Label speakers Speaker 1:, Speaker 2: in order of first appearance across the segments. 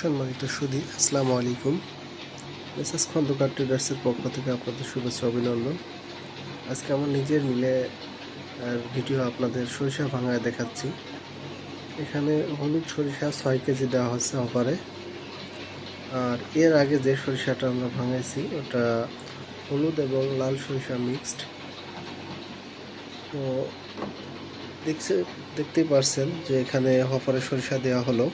Speaker 1: সম্মানিত সুধী, আসসালামু আলাইকুম। মেসার্স খন্দকার ট্রেডার্সের পক্ষ থেকে আপনাদের শুভেচ্ছা অভিনন্দন। আজকে আমার নিজের মিলে ভিডিও আপনাদের সরিষা ভাঙায় দেখাচ্ছি। এখানে হলুদ সরিষা 6 কেজি দেওয়া হচ্ছে অফারে। আর এর আগে যে সরিষাটা আমরা ভাঙাইছি ওটা হলুদ এবং লাল সরিষা মিক্সড। তো দেখতেই পারছেন যে এখানে অফারে সরিষা দেওয়া হলো।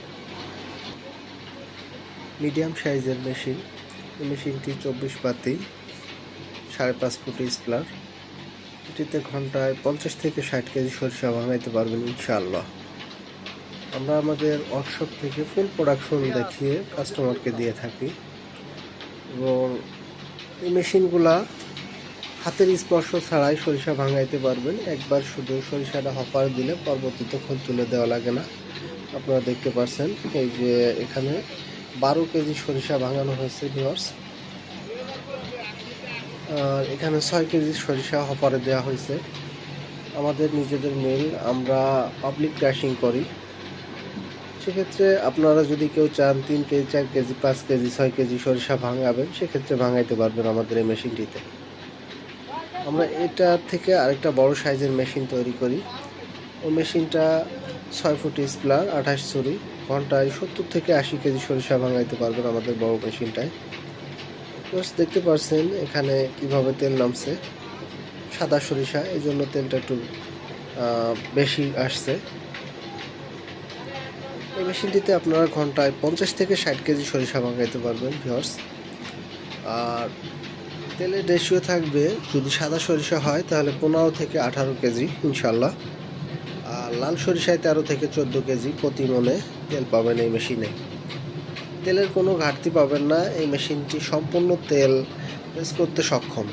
Speaker 1: মিডিয়াম সাইজের মেশিন, এই মেশিনটি 24 পাতি 5.5 ফুট স্প্লার। এটিতে ঘন্টায় 50 থেকে 60 কেজি সরিষা ভাঙাইতে পারবেন ইনশাআল্লাহ। আমরা আমাদের ওয়ার্কশপ থেকে ফুল প্রোডাকশন দেখিয়ে কাস্টমারকে দিয়ে থাকি এবং এই মেশিনগুলা হাতের স্পর্শ ছাড়াই সরিষা ভাঙাইতে পারবেন। একবার শুধু সরিষাটা হপার দিলে পরবর্তীতে খোল তুলে দেওয়া লাগে না। আপনারা দেখতে পাচ্ছেন এই যে এখানে 12 কেজি সরিষা ভাঙানো হয়েছে ভিউয়ার্স। আর এখানে 6 কেজি সরিষা হপারে দেওয়া হয়েছে। আমাদের নিজেদের মিল, আমরা পাবলিক ক্রাশিং করি। সেক্ষেত্রে আপনারা যদি কেউ চান 3 কেজি 4 কেজি 5 কেজি 6 কেজি সরিষা ভাঙাবেন, সেক্ষেত্রে ভাঙাইতে পারবেন আমাদের এই মেশিনটিতে। আমরা এটা থেকে আরেকটা বড় সাইজের মেশিন তৈরি করি। ওই মেশিনটা 6 ফুট স্প্লার 28 ছুরি, ঘন্টায় 70 থেকে 80 কেজি সরিষা ভাঙাইতে পারবেন আমাদের বড় মেশিনটায়। দেখতে পাচ্ছেন এখানে কিভাবে তেল নামছে, সাদা সরিষা, এই জন্য তেলটা একটু বেশি আসছে। এই মেশিনটিতে আপনারা ঘন্টায় 50 থেকে 60 কেজি সরিষা ভাঙাইতে পারবেন ভিউয়ার্স। আর তেলের রেশিও থাকবে, যদি সাদা সরিষা হয় তাহলে 15 থেকে 18 কেজি ইনশাল্লাহ। আর লাল সরিষায় 13 থেকে 14 কেজি প্রতি মনে তেল পাবেন এই মেশিনে। তেলের কোনো ঘাটতি পাবেন না। এই মেশিনটি সম্পূর্ণ তেল প্রেস করতে সক্ষম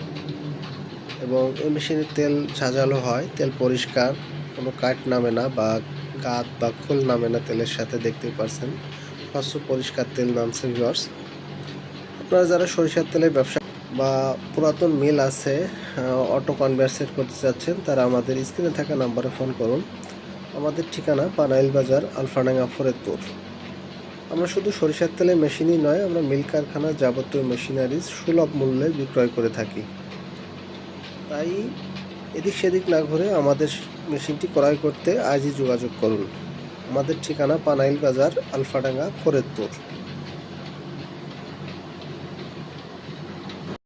Speaker 1: এবং এই মেশিনের তেল ঝাঁঝালো হয়, তেল পরিষ্কার, কোনো কাট নামে না বা গাত বা খোল নামে না তেলের সাথে। দেখতেই পারছেন স্বচ্ছ পরিষ্কার তেল নামছে ভিউয়ার্স। আপনারা যারা সরিষার তেলের ব্যবসা বা পুরাতন মিল আছে, অটো কনভেয়ার সেট করতে চাচ্ছেন, তারা আমাদের স্ক্রিনে থাকা নাম্বারে ফোন করুন। আমাদের ঠিকানা পানাইল বাজার, আলফাডাঙ্গা, ফরিদপুর। আমরা শুধু সরিষার তেলের মেশিনই নয়, আমরা মিল কারখানার যাবতীয় মেশিনারিজ সুলভ মূল্যে বিক্রয় করে থাকি। তাই এদিক সেদিক না ঘুরে আমাদের মেশিনটি ক্রয় করতে আজই যোগাযোগ করুন। আমাদের ঠিকানা পানাইল বাজার, আলফাডাঙ্গা, ফরিদপুর।